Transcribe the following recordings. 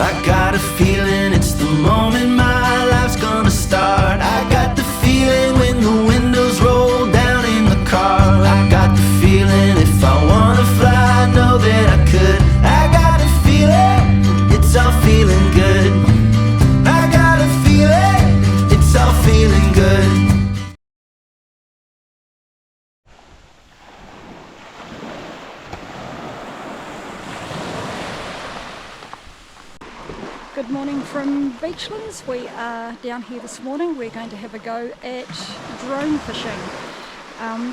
I got a feeling it's the moment my life's gonna start. I got the feeling when the windows roll down in the car. I got the feeling if I wanna fly, I know that I could. I got a feeling, it's all feeling good. I got a feeling, it's all feeling good. Good morning from Beachlands. We are down here this morning. We're going to have a go at drone fishing.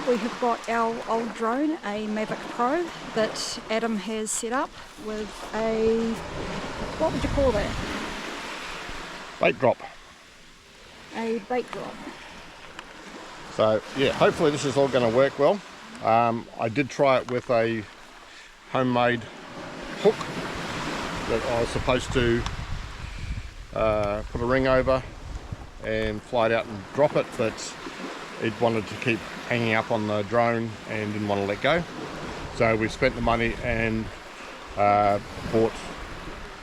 We have got our old drone, a Mavic Pro, that Adam has set up with a, what would you call that? Bait drop. A bait drop. So yeah, hopefully this is all going to work well. I did try it with a homemade hook that I was supposed to put a ring over and fly it out and drop it, but it wanted to keep hanging up on the drone and didn't want to let go. So we spent the money and bought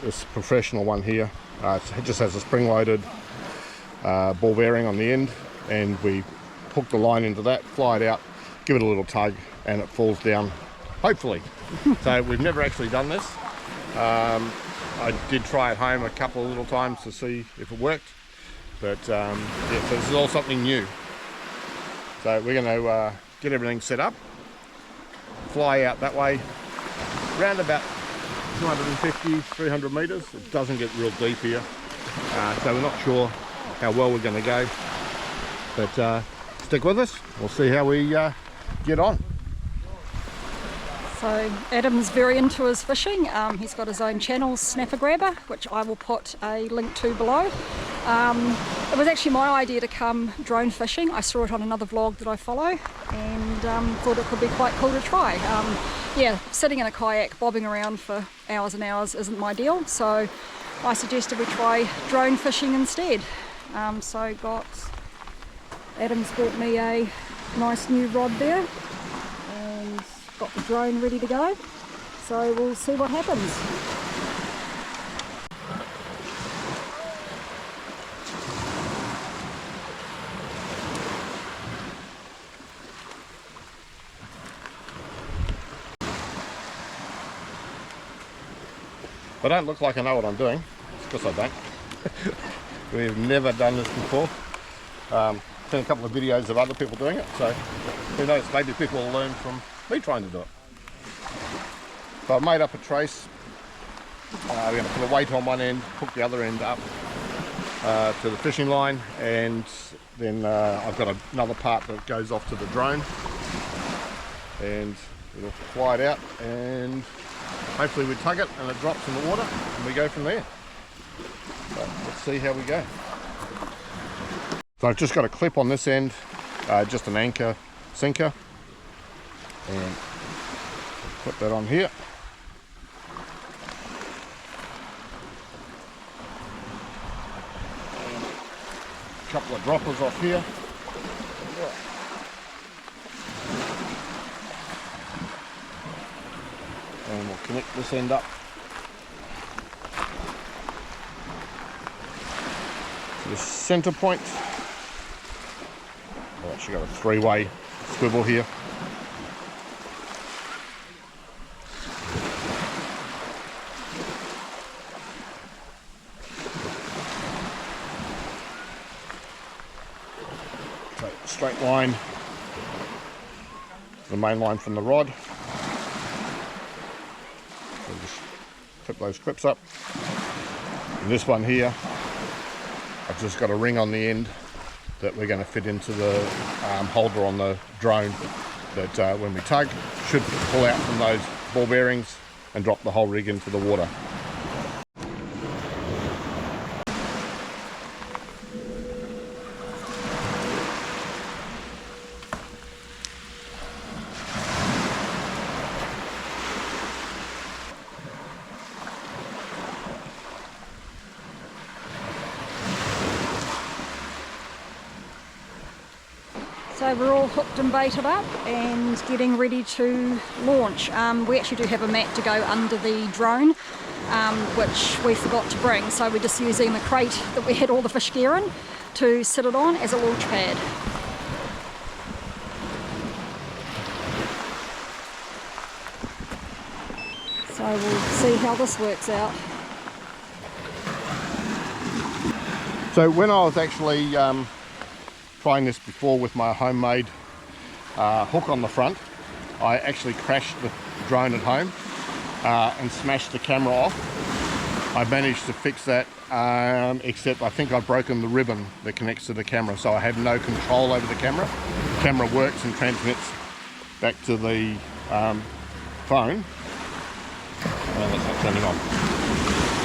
this professional one here. It just has a spring-loaded ball bearing on the end, and we hook the line into that, fly it out, give it a little tug, and it falls down, hopefully. So we've never actually done this. I did try at home a couple of little times to see if it worked, but yeah, so this is all something new. So we're going to get everything set up, fly out that way, around about 250, 300 metres. It doesn't get real deep here, so we're not sure how well we're going to go, but stick with us, we'll see how we get on. So Adam's very into his fishing. He's got his own channel, Snappa Grabba, which I will put a link to below. It was actually my idea to come drone fishing. I saw it on another vlog that I follow and thought it could be quite cool to try. Yeah, sitting in a kayak bobbing around for hours and hours isn't my deal, so I suggested we try drone fishing instead. So Adam's bought me a nice new rod there and got the drone ready to go, so we'll see what happens. I don't look like I know what I'm doing. It's because I don't. We've never done this before. Seen a couple of videos of other people doing it, so who knows, maybe people will learn from me trying to do it. So I've made up a trace. We're going to put a weight on one end, hook the other end up to the fishing line, and then I've got another part that goes off to the drone, and it'll fly it out, and hopefully we tug it and it drops in the water and we go from there. So let's see how we go. So I've just got a clip on this end, just an anchor sinker, and put that on here. And a couple of droppers off here. And we'll connect this end up to the center point. I've actually got a three-way swivel here. So straight line, the main line from the rod. So just clip those clips up. And this one here, I've just got a ring on the end that we're going to fit into the holder on the drone that when we tug should pull out from those ball bearings and drop the whole rig into the water. So we're all hooked and baited up and getting ready to launch. We actually do have a mat to go under the drone. which we forgot to bring, so we're just using the crate that we had all the fish gear in to sit it on as a launch pad. So we'll see how this works out. So when I was actually trying this before with my homemade hook on the front, I actually crashed the drone at home and smashed the camera off. I managed to fix that, except I think I've broken the ribbon that connects to the camera, so I have no control over the camera. The camera works and transmits back to the phone. Well, that's not turning on.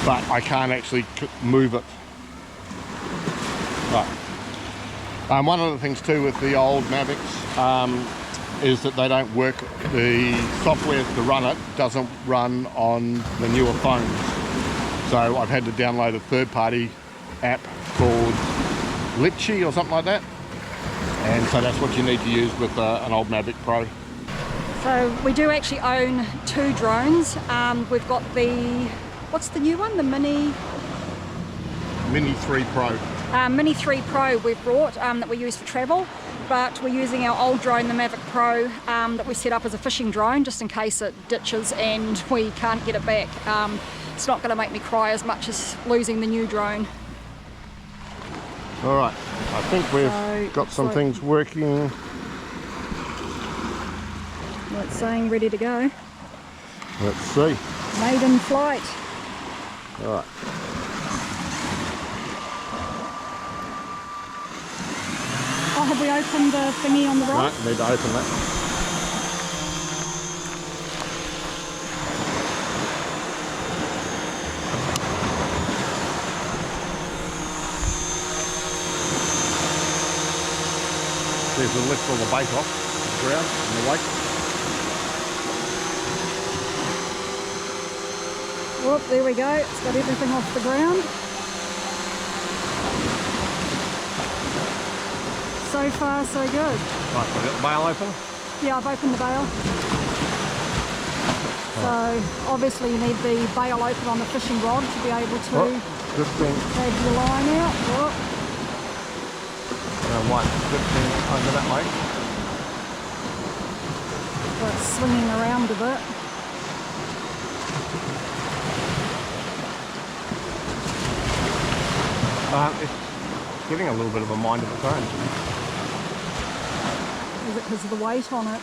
But I can't actually move it. Right. One of the things too with the old Mavics is that they don't work, the software to run it doesn't run on the newer phones. So I've had to download a third-party app called Litchi or something like that. And so that's what you need to use with an old Mavic Pro. So we do actually own 2 drones. We've got the, what's the new one? The Mini 3 Pro. Mini 3 Pro we've brought that we use for travel, but we're using our old drone, the Mavic Pro, that we set up as a fishing drone just in case it ditches and we can't get it back. It's not going to make me cry as much as losing the new drone. Alright, I think we've got some things working. Well, it's saying ready to go. Let's see. Maiden flight. Alright. Oh, have we opened the thingy on the right? No, need to open that. There's a lift all the bait off the ground and the weight. Whoop, there we go. It's got everything off the ground. So far, so good. Right, we've got the bail open. Yeah, I've opened the bail. So obviously you need the bail open on the fishing rod to be able to drag your line out. Whoop. White drifting over that way. So it's swinging around a bit. It's getting a little bit of a mind of its own. Is it because of the weight on it?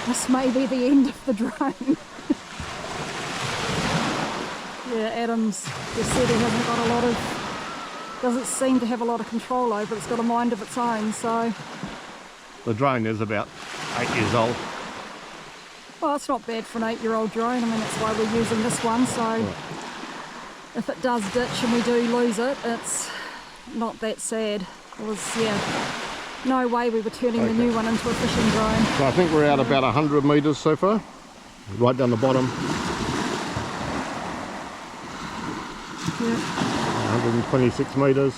This may be the end of the drone. Yeah, Adam's just said he hasn't got a lot of, doesn't seem to have a lot of control over it. It's got a mind of its own, so. The drone is about 8 years old. Well, it's not bad for an 8-year-old drone. I mean, that's why we're using this one, so if it does ditch and we do lose it, it's not that sad. It was, yeah, no way we were turning the new one into a fishing drone. So I think we're out about 100 metres so far, right down the bottom. Yep. 126 metres.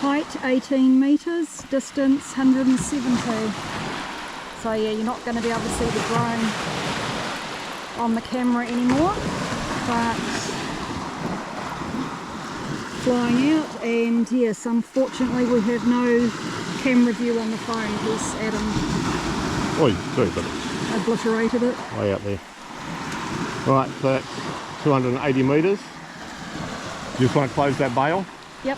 Height 18 metres, distance 170. So yeah, you're not going to be able to see the drone on the camera anymore, but flying out. And yes, unfortunately we have no camera view on the phone because Adam But it's obliterated it. way out there. Right, so that's 280 metres. You just want to close that bail? Yep.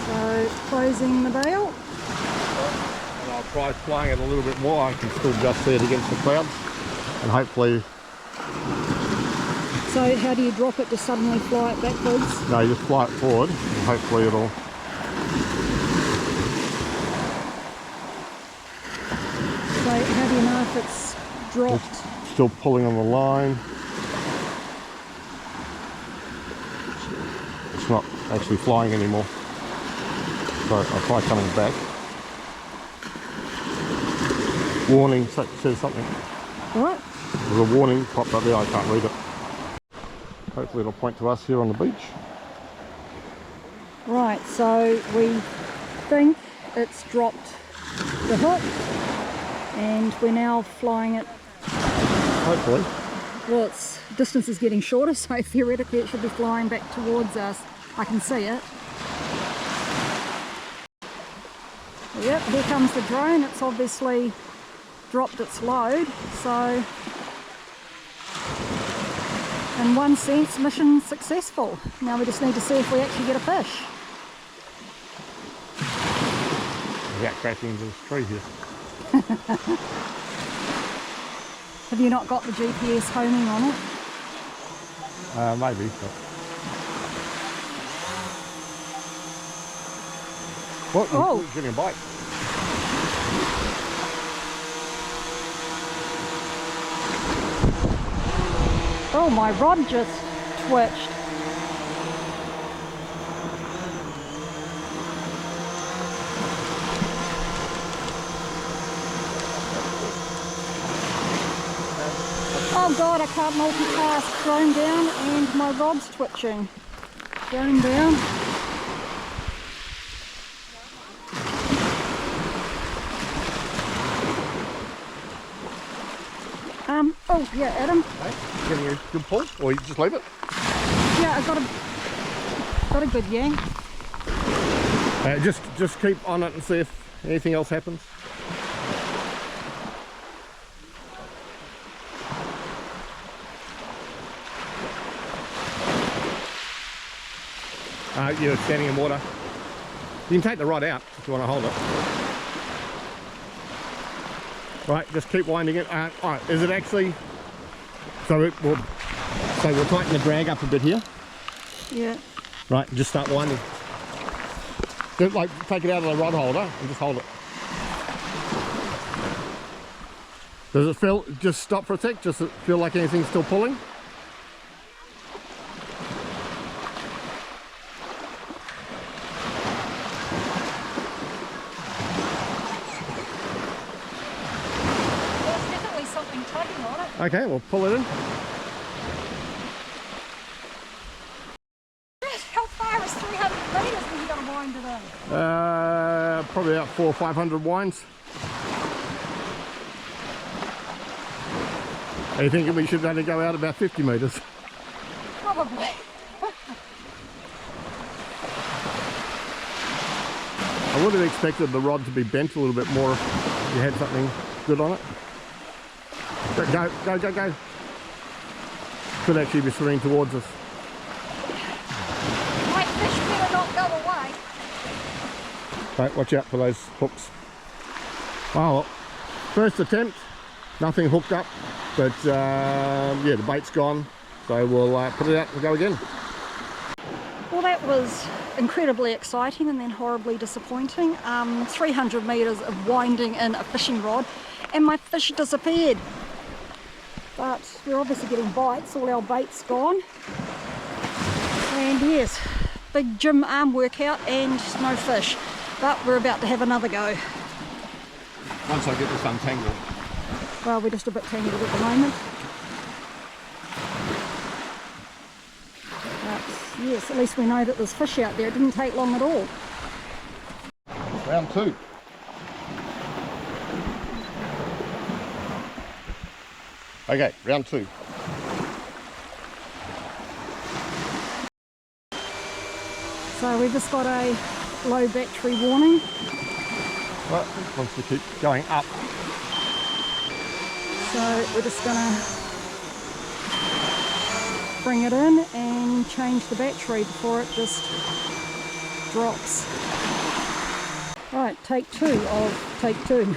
So closing the bail. And I'll try flying it a little bit more. I can still just see it against the clouds, and hopefully. So how do you drop it to suddenly fly it backwards? No, you just fly it forward, and hopefully it'll. So how do you know if it's dropped? It's still pulling on the line. It's not actually flying anymore. So I'll try coming back. Warning, says something. What? There's a warning popped up there, I can't read it. Hopefully it'll point to us here on the beach. Right, so we think it's dropped the hook, and we're now flying it. Hopefully. Well, its distance is getting shorter, so theoretically it should be flying back towards us. I can see it. Yep, here comes the drone. It's obviously dropped its load, so in one sense, mission successful. Now we just need to see if we actually get a fish. Yeah, crashing into this tree here. Have you not got the GPS homing on it? Maybe. But... What? Oh. You're getting a bite. Oh, my rod just twitched. Oh God, I can't multitask. Drone down and my rod's twitching. Drone down. Oh yeah, Adam. Hey, getting a good pull, or you just leave it? Yeah, I got a good yank. Just keep on it and see if anything else happens. You're standing in water. You can take the rod out if you want to hold it. Right, just keep winding it. Alright, is it actually... So we'll tighten the drag up a bit here. Yeah. Right, just start winding. Just like take it out of the rod holder and just hold it. Does it feel... Just stop for a sec. Does it feel like anything's still pulling? Okay, we'll pull it in. How far is 300 metres when you're going to wind it in? Probably about 400 or 500 winds. Are you thinking we should only go out about 50 metres? Probably. I would have expected the rod to be bent a little bit more if you had something good on it. Go, go, go, go. Could actually be swimming towards us. My fish better not go away. Right, watch out for those hooks. Oh, well, first attempt, nothing hooked up, but yeah, the bait's gone. So we'll put it out and go again. Well, that was incredibly exciting and then horribly disappointing. 300 metres of winding in a fishing rod and my fish disappeared. But we're obviously getting bites, all our bait's gone. And yes, big gym arm workout and no fish. But we're about to have another go. Once I get this untangled. Well, we're just a bit tangled at the moment. But yes, at least we know that there's fish out there. It didn't take long at all. Round two. Okay, round two. So we've just got a low battery warning. Well, wants to keep going up. So we're just going to bring it in and change the battery before it just drops. Right, take two of take two.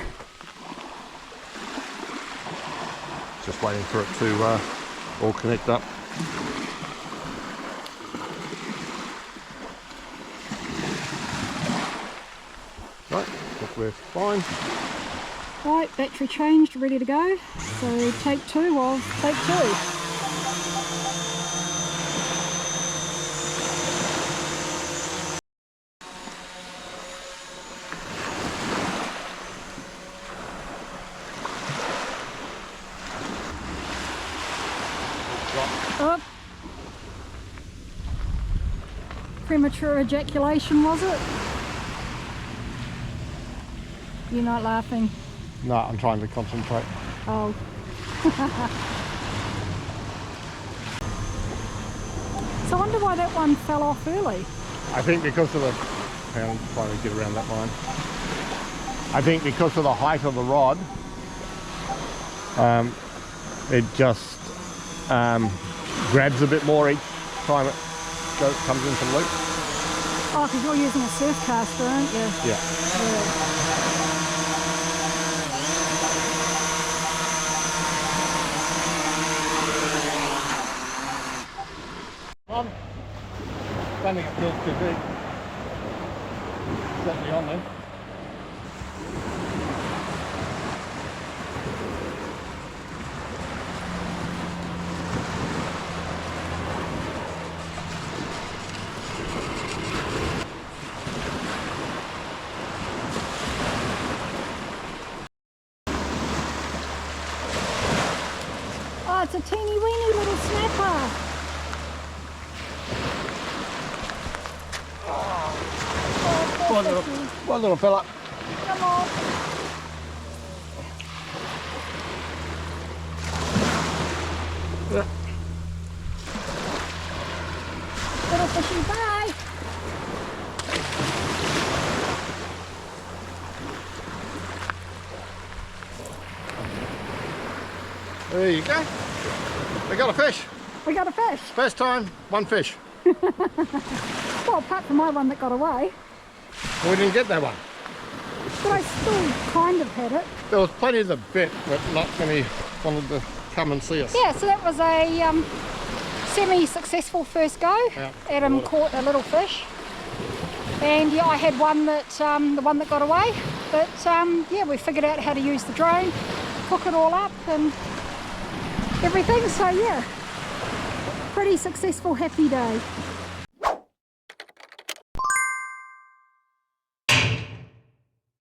Just waiting for it to all connect up. Right, think we're fine. Right, battery changed, ready to go. So take two of take two. Up. Premature ejaculation, was it? You're not laughing. No, I'm trying to concentrate. Oh. So I wonder why that one fell off early. I think because of the... I'm trying to get around that line. I think because of the height of the rod, it just grabs a bit more each time it comes into loop. Oh, because you're using a surf caster, aren't you? Yeah. Don't think it feels too big. Certainly on there. Oh, it's a teeny weeny little snapper. One little fella. Come on. Yeah. Little fishy, bye. There you go. We got a fish. We got a fish. First time, one fish. Well, apart from my one that got away. We didn't get that one. But I still kind of had it. There was plenty of the bit, but not many wanted to come and see us. Yeah, so that was a semi-successful first go. Yeah. Adam caught a little fish. And yeah, I had one that, the one that got away. But yeah, we figured out how to use the drone, hook it all up and everything. So yeah, pretty successful, happy day.